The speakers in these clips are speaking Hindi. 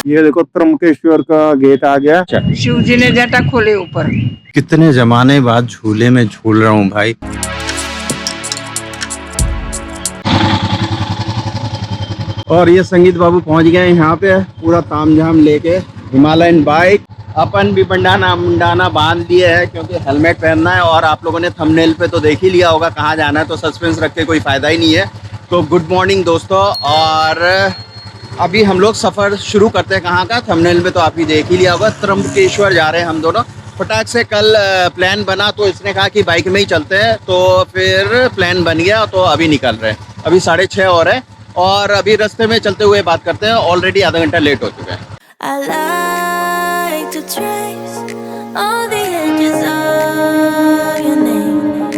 ये देखो त्र्यंबकेश्वर का गेट आ गया। शिव जी ने जटा खोले ऊपर। कितने जमाने बाद झूले में झूल रहा हूँ भाई। और ये संगीत बाबू पहुंच गए यहाँ पे पूरा तामझाम लेके हिमालयन बाइक। अपन भी बंडाना मुंडाना बांध लिए है क्योंकि हेलमेट पहनना है। और आप लोगों ने थंबनेल पे तो देख ही लिया होगा कहाँ जाना है, तो सस्पेंस रख के कोई फ़ायदा ही नहीं है। तो गुड मॉर्निंग दोस्तों। और अभी हम लोग सफ़र शुरू करते हैं कहाँ का, थंबनेल में तो आप ही देख ही लिया होगा। त्र्यंबकेश्वर जा रहे हैं हम दोनों। फटाक से कल प्लान बना तो इसने कहा कि बाइक में ही चलते हैं, तो फिर प्लान बन गया तो अभी निकल रहे हैं। अभी 6:30 हो रहे हैं और अभी रास्ते में चलते हुए बात करते हैं। ऑलरेडी आधा घंटा लेट हो चुके हैं। I like to trace all the edges of your name,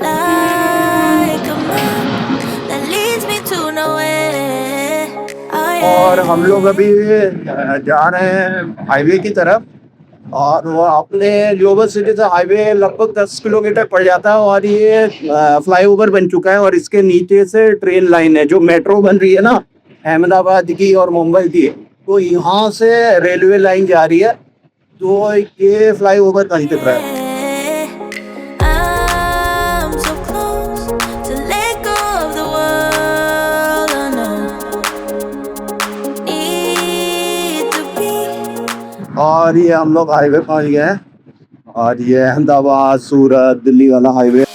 like a map that leads me to nowhere. और हम लोग अभी जा रहे हैं हाईवे की तरफ। और वो अपने ग्लोबल सिटी से हाईवे लगभग 10 किलोमीटर पड़ जाता है। और ये फ्लाईओवर बन चुका है और इसके नीचे से ट्रेन लाइन है, जो मेट्रो बन रही है ना अहमदाबाद की और मुंबई की, तो यहाँ से रेलवे लाइन जा रही है। तो ये फ्लाईओवर कहीं दिख रहा है। I'm so close to let go of the world I know. Need to be. और ये हम लोग हाईवे पहुँच गए हैं। और ये अहमदाबाद सूरत दिल्ली वाला highway. No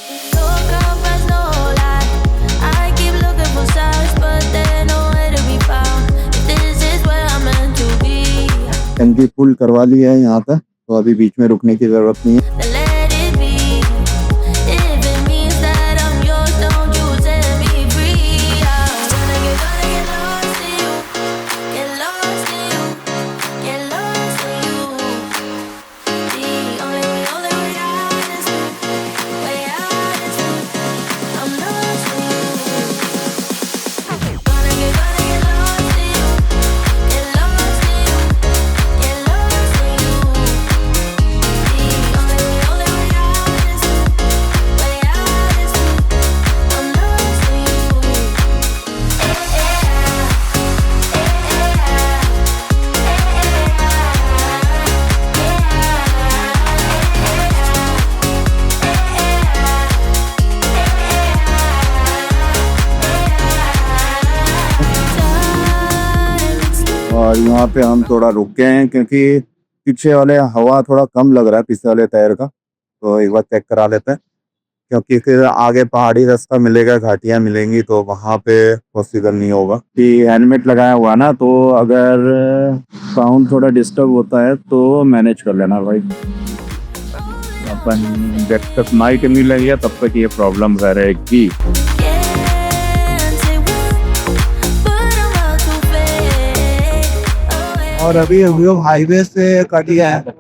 compass, no lie. I keep looking for signs, but they're nowhere to be found. If this is where I'm meant to be, टंकी फुल करवा ली है यहाँ तक, तो अभी बीच में रुकने की जरूरत नहीं है। then let it be. If it means that I'm yours, don't you set me free. I'm gonna get lost in you, get lost in you, get lost in you. The only way out is through, way out is through. I'm lost in you. Gonna get lost in you, get lost in you, get lost in you. The only way out is through, way out is through. I'm lost in और यहाँ पे हम थोड़ा रुक गए हैं क्योंकि पीछे वाले हवा थोड़ा कम लग रहा है पीछे वाले टायर का, तो एक बार चेक करा लेते हैं। क्योंकि फिर आगे पहाड़ी रास्ता मिलेगा, घाटियाँ मिलेंगी, तो वहाँ पे पॉसिबल नहीं होगा कि हेलमेट लगाया हुआ ना, तो अगर साउंड थोड़ा डिस्टर्ब होता है तो मैनेज कर लेना भाई। अपन जब तक माइक नहीं लगेगा तब तक ये प्रॉब्लम रह रहेगी। Can't say when, but I'm out to fade. और अभी हम लोग हाईवे से कट गए हैं,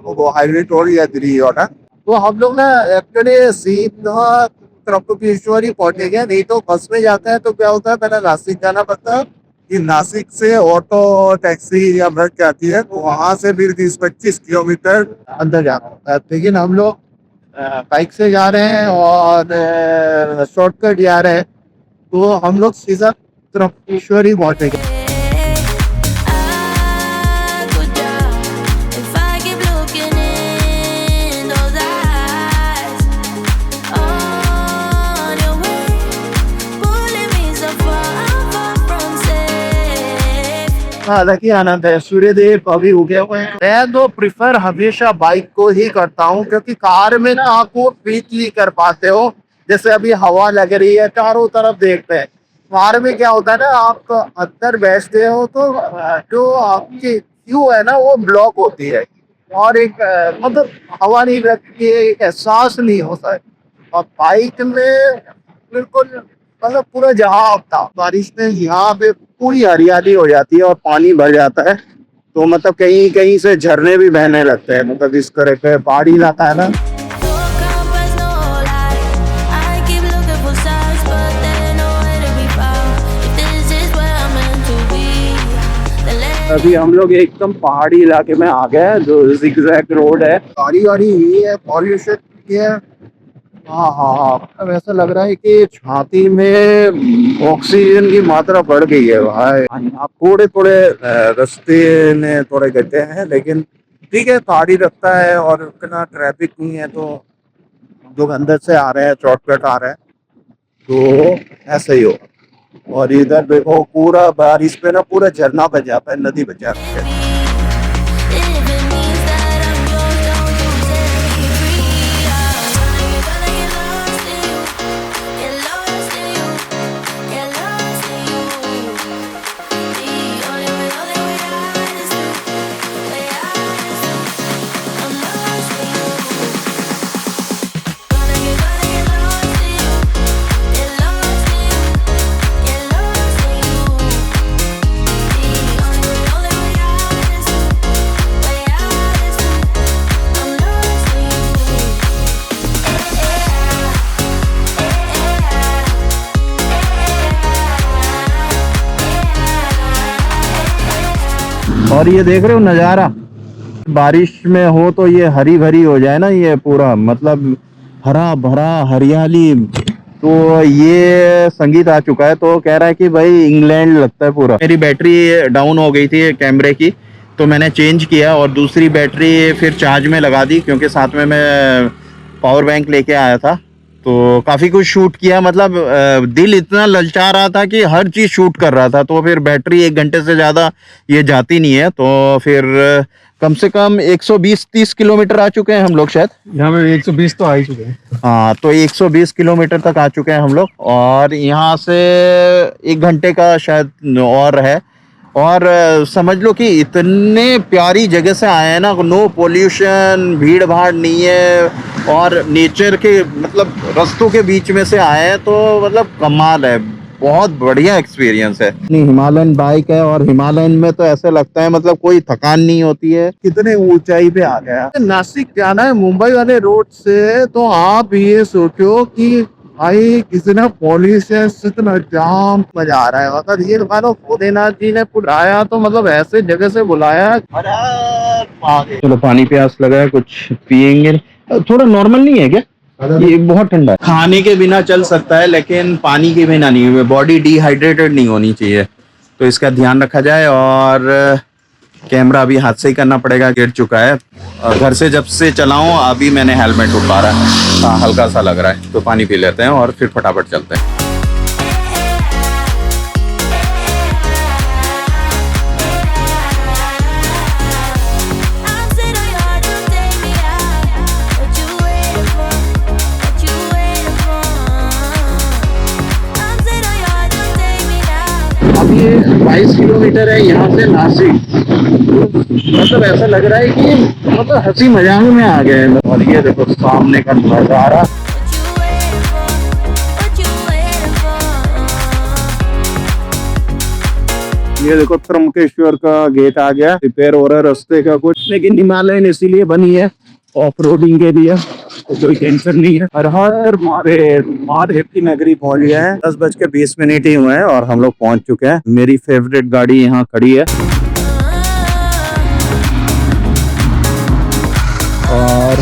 वो हाईवे टोल या दिल्ली वाला। तो हम लोग ना एक्चुअली सीधा त्र्यंबकेश्वर ही पहुंचेंगे, नहीं तो बस में जाता है तो क्या होता है, पहले नासिक जाना पड़ता है। कि नासिक से ऑटो टैक्सी या बस जाती है, तो वहाँ से फिर 20-25 किलोमीटर अंदर जाना होता है। लेकिन हम लोग बाइक से जा रहे हैं और शॉर्टकट जा रहे हैं, तो हम लोग सीधा त्र्यंबकेश्वर ही पहुंचेंगे। I could drown if I keep looking in those eyes. On your way, pulling me so far from safe. हालांकि आनंद है, सूर्यदेव अभी उगे हुए हैं। मैं तो प्रिफर हमेशा बाइक को ही करता हूँ, क्योंकि कार में ना आप वो फील नहीं कर पाते हो। जैसे अभी हवा लग रही है, चारों तरफ देखते हैं। कार में क्या होता है ना, आप अंदर बैठते हो तो जो आपकी व्यू है ना वो ब्लॉक होती है, और एक मतलब हवा नहीं लगती है, एक एहसास नहीं होता है। और बाइक में बिल्कुल मतलब पूरा जहाँ था बारिश में, यहाँ पे पूरी हरियाली हो जाती है और पानी भर जाता है। तो मतलब कहीं कहीं से झरने भी बहने लगते हैं, मतलब इस तरह का पहाड़ी इलाका है ना। No compass, no lie. I keep looking for signs, but they're nowhere to be found. If this is where I'm meant to be, then let अभी हम लोग एकदम पहाड़ी इलाके में आ गए हैं, जो जिगजैग रोड है। गाड़ी वाड़ी हुई है, पॉल्यूशन है, हाँ हाँ हाँ, अब ऐसा लग रहा है कि छाती में ऑक्सीजन की मात्रा बढ़ गई है भाई। आप थोड़े थोड़े रास्ते में थोड़े गड्ढे हैं, लेकिन ठीक है, गाड़ी रखता है और इतना ट्रैफिक नहीं है, तो लोग अंदर से आ रहे हैं, शॉर्टकट आ रहे हैं, तो ऐसा ही हो। और इधर देखो पूरा बारिश पे ना पूरा झरना बन जाता है, नदी बन जाती है। If it means that I'm yours, don't you set me free. Gonna get lost in you, get lost in you, get lost in you. The only way out is through, way out is through. I'm lost in you. Gonna get lost in you, get lost in you, get lost in you. The only way out is through, way out is through. I'm lost in और ये देख रहे हो नज़ारा, बारिश में हो तो ये हरी भरी हो जाए ना, ये पूरा मतलब हरा भरा हरियाली। तो ये संगीत आ चुका है, तो कह रहा है कि भाई इंग्लैंड लगता है पूरा। मेरी बैटरी डाउन हो गई थी कैमरे की, तो मैंने चेंज किया और दूसरी बैटरी फिर चार्ज में लगा दी, क्योंकि साथ में मैं पावर बैंक लेके आया था। तो काफ़ी कुछ शूट किया, मतलब दिल इतना ललचा रहा था कि हर चीज़ शूट कर रहा था। तो फिर बैटरी 1 घंटे से ज़्यादा ये जाती नहीं है, तो फिर कम से कम 120-30 किलोमीटर आ चुके हैं हम लोग शायद। यहाँ पे 120 तो आ ही चुके हैं। हाँ, तो 120 किलोमीटर तक आ चुके हैं हम लोग, और यहाँ से 1 घंटे का शायद और है। और समझ लो कि इतने प्यारी जगह से आए हैं ना, नो पोल्यूशन, भीड़ भाड़ नहीं है, और नेचर के मतलब रास्तों के बीच में से आए हैं, तो मतलब कमाल है, बहुत बढ़िया एक्सपीरियंस है। हिमालयन बाइक है, और हिमालयन में तो ऐसे लगता है मतलब कोई थकान नहीं होती है। कितने ऊंचाई पे आ गया। नासिक जाना है मुंबई वाले रोड से, तो आप ये सोचो कि भाई कितना पॉल्यूशन, कितना जाम, मजा आ रहा है। मतलब ये मानो भोलेनाथ जी ने बुलाया, तो मतलब ऐसे जगह से बुलाया। चलो पानी प्यास लगा है, कुछ पियेंगे। थोड़ा नॉर्मल नहीं है क्या? ये बहुत ठंडा है। खाने के बिना चल सकता है, लेकिन पानी के बिना नहीं, बॉडी डिहाइड्रेटेड नहीं होनी चाहिए, तो इसका ध्यान रखा जाए। और कैमरा अभी हाथ से ही करना पड़ेगा, गिर चुका है। घर से जब से चलाऊं अभी मैंने हेलमेट उतारा है, हाँ हल्का सा लग रहा है। तो पानी पी लेते हैं और फिर फटाफट चलते हैं। I'm sitting on your heart, don't take me out. What you waiting for? What you waiting for? I'm sitting on your heart, don't take me now. अब ये 22 किलोमीटर है यहाँ से नासिक। मतलब ऐसा लग रहा है कि मतलब हंसी मजाक में आ गए। और ये देखो सामने का नजारा। What you waiting for? ये देखो त्र्यंबकेश्वर का गेट आ गया। रिपेयर हो रहा है रास्ते का कुछ, लेकिन हिमालयन इसीलिए बनी है ऑफ रोडिंग के लिए, तो कोई टेंशन नहीं है। हर हर महादेव की नगरी पहुंच गए हैं। 10:20 ही हुए हैं और हम लोग पहुंच चुके हैं। मेरी फेवरेट गाड़ी यहाँ खड़ी है, और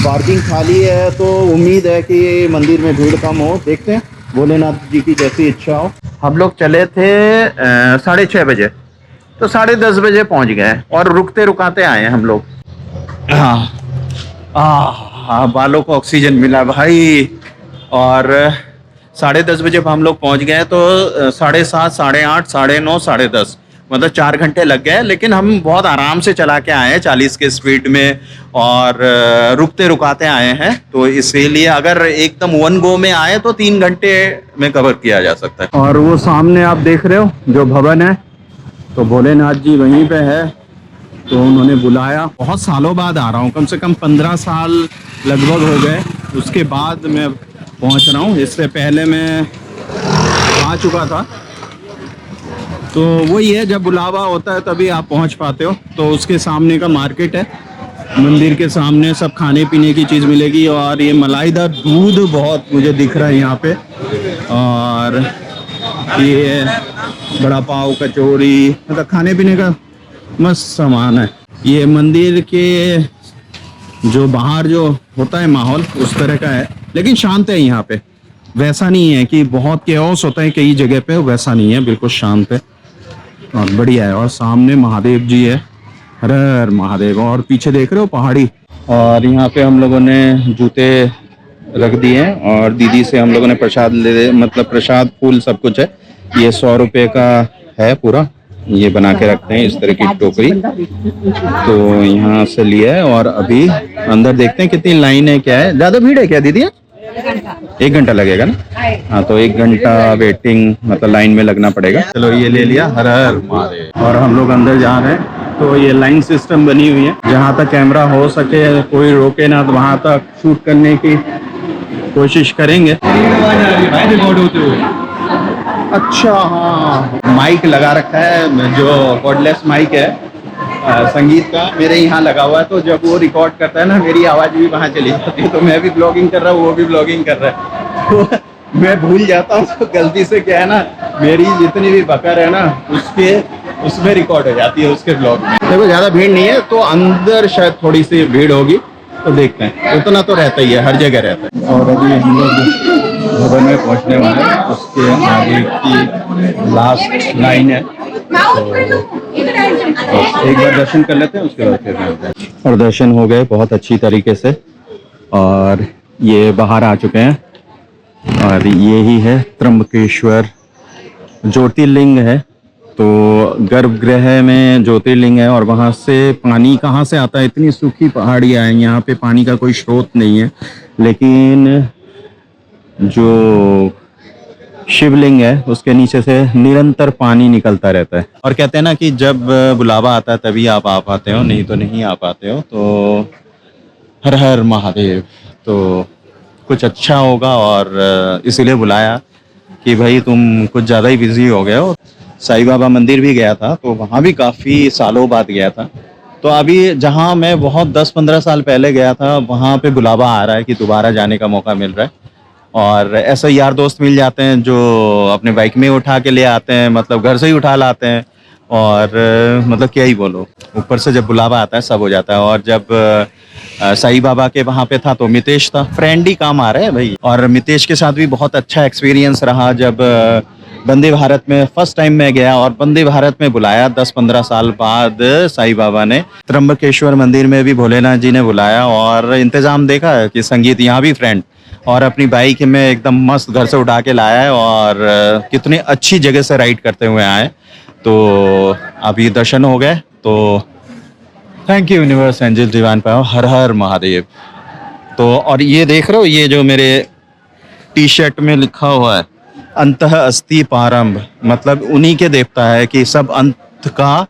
पार्किंग खाली है, तो उम्मीद है कि मंदिर में भीड़ कम हो। देखते हैं, भोलेनाथ जी की जैसी इच्छा हो। हम लोग चले थे 6:30 बजे, तो 10:30 बजे पहुंच गए, और रुकते रुकाते आए हम लोग। हाँ, बालों को ऑक्सीजन मिला भाई। और 10:30 बजे हम लोग पहुंच गए, तो 7:30, 8:30, 9:30, 10:30 मतलब 4 घंटे लग गए। लेकिन हम बहुत आराम से चला के आए हैं 40 के स्पीड में, और रुकते रुकाते आए हैं। तो इसीलिए अगर एकदम वन गो में आए तो 3 घंटे में कवर किया जा सकता है। और वो सामने आप देख रहे हो जो भवन है, तो भोलेनाथ जी वहीं पे है, तो उन्होंने बुलाया। बहुत सालों बाद आ रहा हूँ, कम से कम 15 साल लगभग हो गए, उसके बाद मैं पहुँच रहा हूँ। इससे पहले मैं आ चुका था। तो वही है, जब बुलावा होता है तभी आप पहुंच पाते हो। तो उसके सामने का मार्केट है, मंदिर के सामने सब खाने पीने की चीज़ मिलेगी। और ये मलाईदार दूध बहुत मुझे दिख रहा है यहाँ पे, और ये बड़ा पाव, कचौरी, मतलब खाने पीने का मस्त सामान है। ये मंदिर के जो बाहर जो होता है माहौल, उस तरह का है। लेकिन शांत है यहाँ पे। वैसा नहीं है कि बहुत केओस होता है कई जगह पे, वैसा नहीं है, बिल्कुल शांत है और बढ़िया है। और सामने महादेव जी है, हर हर महादेव। और पीछे देख रहे हो पहाड़ी। और यहाँ पे हम लोगों ने जूते रख दिए हैं और दीदी से हम लोगों ने प्रसाद मतलब प्रसाद फूल सब कुछ है। ये 100 रुपये का है पूरा, ये बना के रखते हैं इस तरह की टोकरी। तो यहाँ से लिया है और अभी अंदर देखते हैं कितनी लाइन है, क्या है। ज्यादा भीड़ है क्या दीदी? 1 घंटा लगेगा ना? हाँ, तो 1 घंटा वेटिंग मतलब लाइन में लगना पड़ेगा। चलो ये ले लिया, हर हर महादेव। और हम लोग अंदर जा रहे हैं। तो ये लाइन सिस्टम बनी हुई है, जहाँ तक कैमरा हो सके कोई रोके ना, तो वहाँ तक शूट करने की कोशिश करेंगे। अच्छा, हाँ, माइक लगा रखा है जो कॉर्डलेस माइक है संगीत का, मेरे यहाँ लगा हुआ है। तो जब वो रिकॉर्ड करता है ना, मेरी आवाज़ भी वहाँ चली जाती है। तो मैं भी ब्लॉगिंग कर रहा हूँ, वो भी ब्लॉगिंग कर रहा है, तो मैं भूल जाता हूँ। तो गलती से क्या है ना, मेरी जितनी भी बकर है ना उसमें रिकॉर्ड हो जाती है उसके ब्लॉग में। देखो ज़्यादा भीड़ नहीं है, तो अंदर शायद थोड़ी सी भीड़ होगी, तो देखते हैं। उतना तो रहता ही है, हर जगह रहता है। और अभी हम लोग भवन में पहुंचने वाले हैं, उसके आगे की लास्ट लाइन है। तो एक बार दर्शन कर लेते हैं, उसके बाद फिर मिलते हैं। और दर्शन हो गए बहुत अच्छी तरीके से और ये बाहर आ चुके हैं। और ये ही है त्र्यंबकेश्वर ज्योतिर्लिंग है। तो गर्भगृह में ज्योतिर्लिंग है और वहाँ से पानी कहाँ से आता है? इतनी सूखी पहाड़ियाँ हैं, यहाँ पे पानी का कोई स्रोत नहीं है, लेकिन जो शिवलिंग है उसके नीचे से निरंतर पानी निकलता रहता है। और कहते हैं ना कि जब बुलावा आता है तभी आप आ पाते हो, नहीं तो नहीं आ पाते हो। तो हर हर महादेव। तो कुछ अच्छा होगा और इसीलिए बुलाया कि भाई तुम कुछ ज़्यादा ही बिजी हो गए हो। साईं बाबा मंदिर भी गया था, तो वहाँ भी काफ़ी सालों बाद गया था। तो अभी जहाँ मैं बहुत 10-15 साल पहले गया था, वहाँ पे बुलावा आ रहा है कि दोबारा जाने का मौका मिल रहा है। और ऐसे यार दोस्त मिल जाते हैं जो अपने बाइक में उठा के ले आते हैं, मतलब घर से ही उठा लाते हैं। और मतलब क्या ही बोलो, ऊपर से जब बुलावा आता है सब हो जाता है। और जब साईं बाबा के वहाँ पे था तो मितेश था, फ्रेंड ही काम आ रहा है भाई। और मितेश के साथ भी बहुत अच्छा एक्सपीरियंस रहा। जब वंदे भारत में फर्स्ट टाइम मैं गया और वंदे भारत में बुलाया 10-15 साल बाद साईं बाबा ने, त्र्यंबकेश्वर मंदिर में भी भोलेनाथ जी ने बुलाया। और इंतजाम देखा है कि संगीत यहाँ भी फ्रेंड, और अपनी बाइक में एकदम मस्त घर से उठा के लाया है और कितने अच्छी जगह से राइड करते हुए आए। तो अभी दर्शन हो गए, तो thank you universe angel divine power, हर हर महादेव। तो और ये देख रहे हो, ये जो मेरे टी शर्ट में लिखा हुआ है अंतः अस्ति पारंभ, मतलब उन्हीं के देवता है कि सब अंत का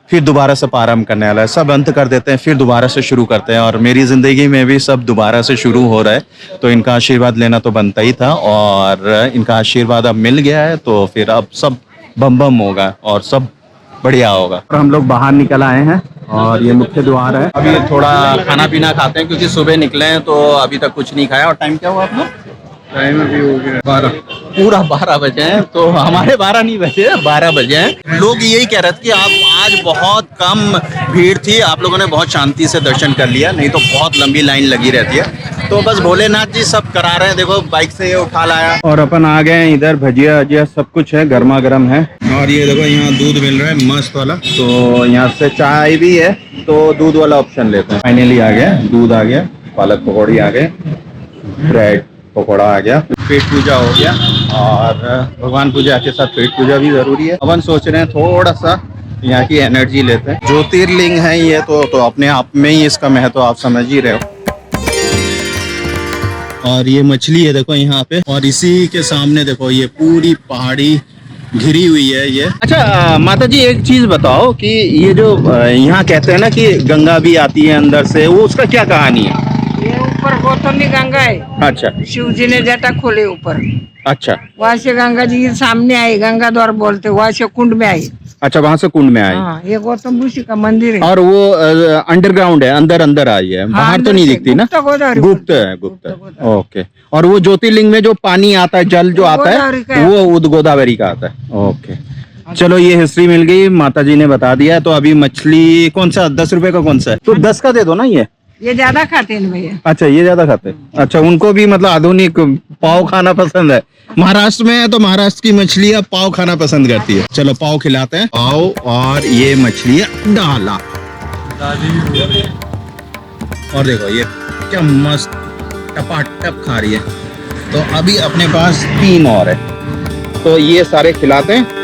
फिर दोबारा से प्रारंभ करने वाला है। सब अंत कर देते हैं फिर दोबारा से शुरू करते हैं, और मेरी ज़िंदगी में भी सब दोबारा से शुरू हो रहा है। तो इनका आशीर्वाद लेना तो बनता ही था, और इनका आशीर्वाद अब मिल गया है, तो फिर अब सब बम बम होगा और सब बढ़िया होगा। और हम लोग बाहर निकल आए हैं और ये मुख्य द्वार है। अभी थोड़ा खाना पीना खाते हैं क्योंकि सुबह निकले हैं तो अभी तक कुछ नहीं खाया। और टाइम क्या हुआ अपना? टाइम अभी हो गया 12, पूरा 12 बजे हैं। तो हमारे 12 नहीं बजे, 12 बजे हैं। लोग यही कह रहे थे कि आप आज बहुत कम भीड़ थी, आप लोगों ने बहुत शांति से दर्शन कर लिया, नहीं तो बहुत लंबी लाइन लगी रहती है। तो बस भोलेनाथ जी सब करा रहे हैं, देखो बाइक से ये उठा लाया। और अपन आ गए हैं इधर, भजिया अजिया सब कुछ है, गर्मा गर्म है। और ये देखो यहाँ दूध मिल रहा है मस्त वाला, तो यहाँ से चाय भी है, तो दूध वाला ऑप्शन लेते हैं। फाइनली आ गया, दूध आ गया, पालक पकौड़ी आ गए, ब्रेड पकौड़ा आ गया, पेट पूजा हो गया, और भगवान पूजा के साथ पेट पूजा भी जरूरी है। अपन सोच रहे हैं थोड़ा सा यहाँ की एनर्जी लेते हैं। ज्योतिर्लिंग है ये, तो अपने आप में ही इसका महत्व आप समझ ही रहे हो। और ये मछली है देखो यहाँ पे, और इसी के सामने देखो ये पूरी पहाड़ी घिरी हुई है ये। अच्छा माता जी एक चीज बताओ कि ये जो यहाँ कहते हैं ना कि गंगा भी आती है अंदर से, वो उसका क्या कहानी है? ये ऊपर गौतमी गंगा है। अच्छा, शिव जी ने जटा खोले ऊपर, अच्छा, वहाँ से गंगा जी के सामने आई, गंगा द्वार बोलते, वहाँ से कुंड में आई। अच्छा, वहां से कुंड में आई। हाँ, ये गौतम ऋषि का मंदिर है। और वो अंडरग्राउंड है, अंदर अंदर आई है, बाहर तो नहीं दिखती ना? गुप्त है, गुप्त है। ओके। और वो ज्योतिर्लिंग में जो पानी आता है, जल जो आता है, वो गोदावरी का आता है। ओके, चलो ये हिस्ट्री मिल गई, माता जी ने बता दिया। तो अभी मछली कौन सा 10 रुपए का कौन सा है? तो 10 का दे दो ना। ये ज्यादा खाते हैं भैया। अच्छा, ये ज्यादा खाते हैं। अच्छा, उनको भी मतलब आधुनिक पाव खाना पसंद है। महाराष्ट्र में है तो महाराष्ट्र की मछलियाँ पाव खाना पसंद करती है। चलो पाव खिलाते हैं। पाव और ये मछलियाँ डाला, और देखो ये क्या मस्त टपाटप खा रही है। तो अभी अपने पास 3 और है, तो ये सारे खिलाते हैं।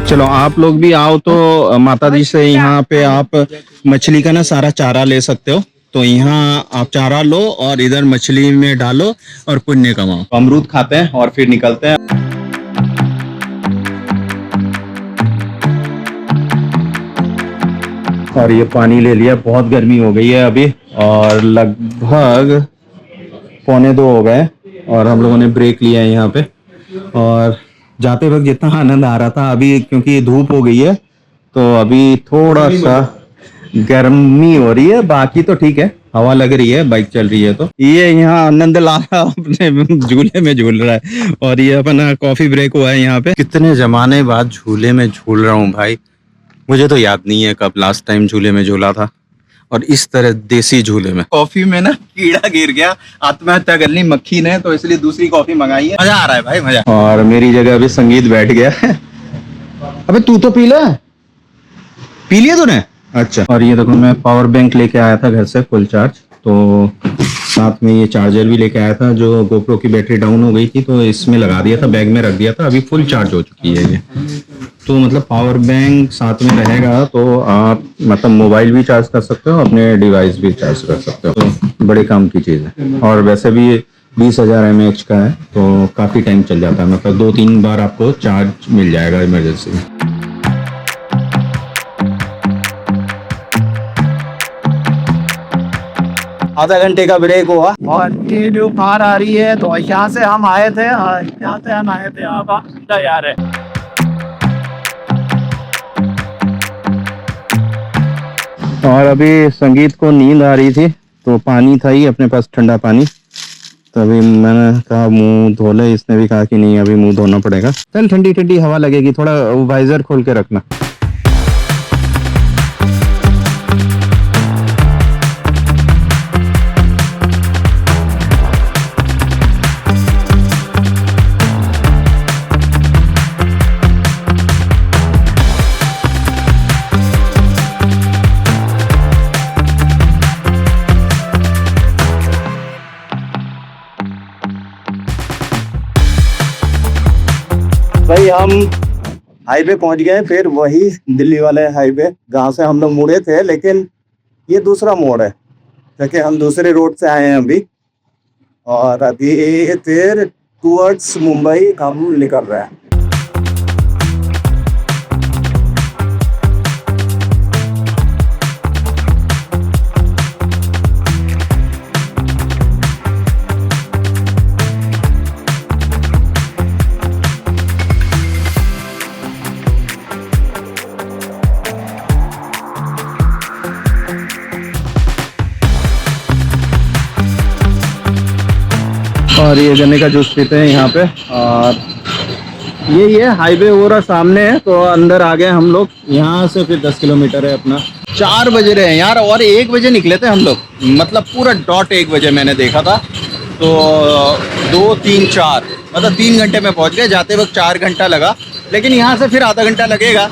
चलो आप लोग भी आओ तो माता जी से यहाँ पे आप मछली का ना सारा चारा ले सकते हो। तो यहाँ आप चारा लो और इधर मछली में डालो और पुण्य कमाओ। अमरूद खाते हैं और फिर निकलते हैं। और ये पानी ले लिया, बहुत गर्मी हो गई है अभी, और लगभग 1:45 हो गए और हम लोगों ने ब्रेक लिया है यहाँ पे। और जाते वक्त जितना आनंद आ रहा था, अभी क्योंकि धूप हो गई है तो अभी थोड़ा सा गर्मी हो रही है, बाकी तो ठीक है, हवा लग रही है, बाइक चल रही है। तो ये यहाँ आनंद ला रहा अपने झूले में झूल रहा है। और ये अपना कॉफी ब्रेक हुआ है यहाँ पे। कितने जमाने बाद झूले में झूल रहा हूँ भाई। मुझे तो याद नहीं है कब लास्ट टाइम झूले में झूला था, और इस तरह देसी झूले में। कॉफी में ना कीड़ा गिर गया, आत्महत्या कर ली मक्खी ने, तो इसलिए दूसरी कॉफी मंगाई है। मजा आ रहा है भाई, मजा। और मेरी जगह अभी संगीत बैठ गया है। अबे तू तो पी लिया तूने? अच्छा। और ये देखो, मैं पावर बैंक लेके आया था घर से फुल चार्ज, तो साथ में ये चार्जर भी लेके आया था। जो गोप्रो की बैटरी डाउन हो गई थी तो इसमें लगा दिया था, बैग में रख दिया था, अभी फुल चार्ज हो चुकी है ये। तो मतलब पावर बैंक साथ में रहेगा तो आप मतलब मोबाइल भी चार्ज कर सकते हो, अपने डिवाइस भी चार्ज कर सकते हो। तो बड़े काम की चीज़ है। और वैसे भी ये 20,000 mAh का है तो काफ़ी टाइम चल जाता है, मतलब 2-3 बार आपको चार्ज मिल जाएगा इमरजेंसी में। आधा घंटे का ब्रेक हुआ और ये जो कार आ रही है, तो यहाँ से हम आए थे, अब जा रहे हैं। और अभी संगीत को नींद आ रही थी, तो पानी था ही अपने पास, ठंडा पानी। तभी मैंने कहा मुंह धो ले, इसने भी कहा कि नहीं अभी मुंह धोना पड़ेगा। चल ठंडी ठंडी हवा लगेगी, थोड़ा वाइजर खोल के रखना। भाई हम हाईवे पहुंच गए, फिर वही दिल्ली वाले हाईवे जहाँ से हम लोग मुड़े थे, लेकिन ये दूसरा मोड़ है क्योंकि हम दूसरे रोड से आए हैं अभी। और अभी फिर टूवर्ड्स मुंबई हम निकल रहे हैं। और ये गन्ने का जूस पीते हैं यहाँ पे। और ये हाईवे हो रहा सामने है, तो अंदर आ गए हम लोग। यहाँ से फिर 10 किलोमीटर है अपना। 4 बज रहे हैं यार, और 1 बजे निकले थे हम लोग, मतलब पूरा डॉट 1 बजे मैंने देखा था। तो 2, 3, 4 मतलब 3 घंटे में पहुँच गए। जाते वक्त 4 घंटा लगा, लेकिन यहाँ से फिर आधा घंटा लगेगा,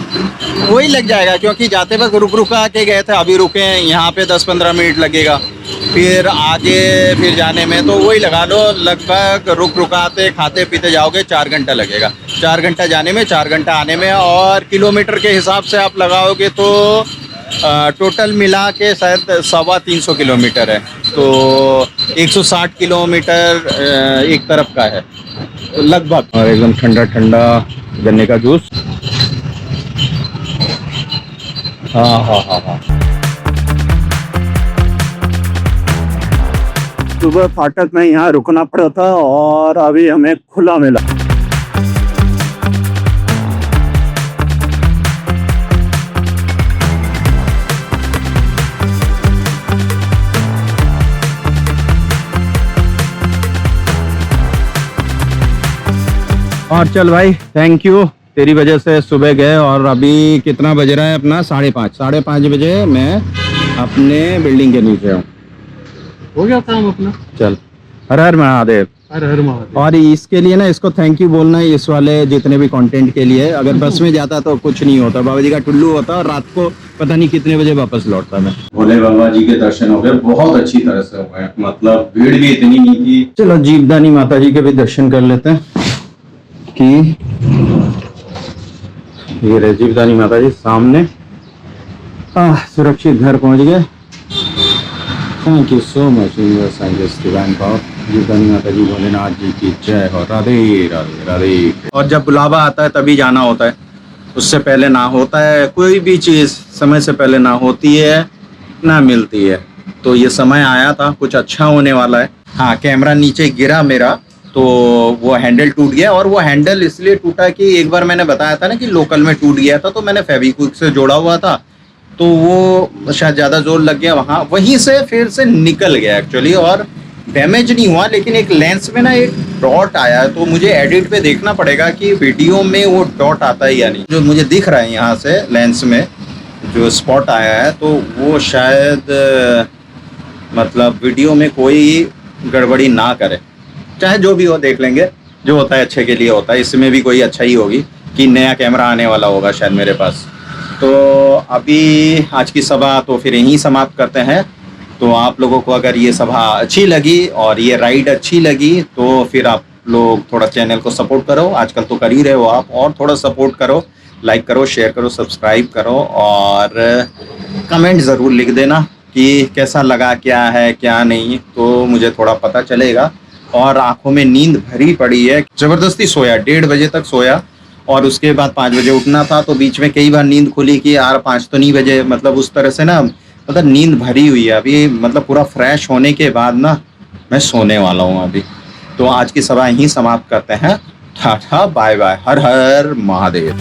वही लग जाएगा, क्योंकि जाते वक्त रुका के गए थे, अभी रुके हैं यहाँ पे 10-15 मिनट लगेगा। फिर आगे फिर जाने में तो वही लगा लो, लगभग रुकाते खाते पीते जाओगे 4 घंटा लगेगा। 4 घंटा जाने में, 4 घंटा आने में। और किलोमीटर के हिसाब से आप लगाओगे तो टोटल मिला के शायद 325 किलोमीटर है, तो 160 किलोमीटर एक तरफ का है लगभग। और एकदम ठंडा ठंडा गन्ने का जूस। हाँ। सुबह फाटक में यहाँ रुकना पड़ा था और अभी हमें खुला मिला। और चल भाई, थैंक यू, तेरी वजह से सुबह गए और अभी कितना बज रहा है अपना 5:30 बजे मैं अपने बिल्डिंग के नीचे हूँ। हो गया काम अपना। चल, हर हर महादेव। हर हर महादेव। और इसके लिए ना इसको थैंक यू बोलना है, इस वाले जितने भी कंटेंट के लिए। अगर बस में जाता तो कुछ नहीं होता, बाबा जी का टुल्लू होता और रात को पता नहीं कितने बजे वापस लौटता मैं। भोले बाबा जी के दर्शन हो गए, बहुत अच्छी तरह से हो गए, मतलब भीड़ भी इतनी नहीं थी। चलो जीवदानी माता जी के भी दर्शन कर लेते हैं कि ये रहे जीवदानी माता जी सामने। सुरक्षित घर पहुंच गए। Thank you so much universe scientist divine power. Jivdani माता जी भोलेनाथ जी की जय हो। राधे राधे राधे। और जब बुलावा आता है तभी जाना होता है, उससे पहले ना होता है। कोई भी चीज़ समय से पहले ना होती है ना मिलती है। तो ये समय आया था, कुछ अच्छा होने वाला है। हाँ, कैमरा नीचे गिरा मेरा तो वो हैंडल टूट गया। और वो हैंडल इसलिए टूटा कि एक बार मैंने बताया था ना कि लोकल में टूट गया था, तो मैंने फेविक्विक से जोड़ा हुआ था, तो वो शायद ज़्यादा जोर लग गया वहाँ, वहीं से फिर से निकल गया एक्चुअली। और डैमेज नहीं हुआ, लेकिन एक लेंस में ना एक डॉट आया है, तो मुझे एडिट पे देखना पड़ेगा कि वीडियो में वो डॉट आता है या नहीं। जो मुझे दिख रहा है यहाँ से लेंस में जो स्पॉट आया है, तो वो शायद मतलब वीडियो में कोई गड़बड़ी ना करे। चाहे जो भी हो, देख लेंगे, जो होता है अच्छे के लिए होता है। इसमें भी कोई अच्छा ही होगी कि नया कैमरा आने वाला होगा शायद मेरे पास। तो अभी आज की सभा तो फिर यहीं समाप्त करते हैं। तो आप लोगों को अगर ये सभा अच्छी लगी और ये राइड अच्छी लगी तो फिर आप लोग थोड़ा चैनल को सपोर्ट करो। आजकल तो कर ही रहे हो आप, और थोड़ा सपोर्ट करो, लाइक करो, शेयर करो, सब्सक्राइब करो और कमेंट ज़रूर लिख देना कि कैसा लगा, क्या है क्या नहीं, तो मुझे थोड़ा पता चलेगा। और आंखों में नींद भरी पड़ी है, ज़बरदस्ती सोया, 1:30 बजे तक सोया और उसके बाद 5 बजे उठना था। तो बीच में कई बार नींद खुली कि यार 5 तो नहीं बजे, मतलब उस तरह से ना, मतलब नींद भरी हुई है अभी। मतलब पूरा फ्रेश होने के बाद ना मैं सोने वाला हूँ अभी। तो आज की सभा यहीं समाप्त करते हैं। टाटा बाय बाय, हर हर महादेव।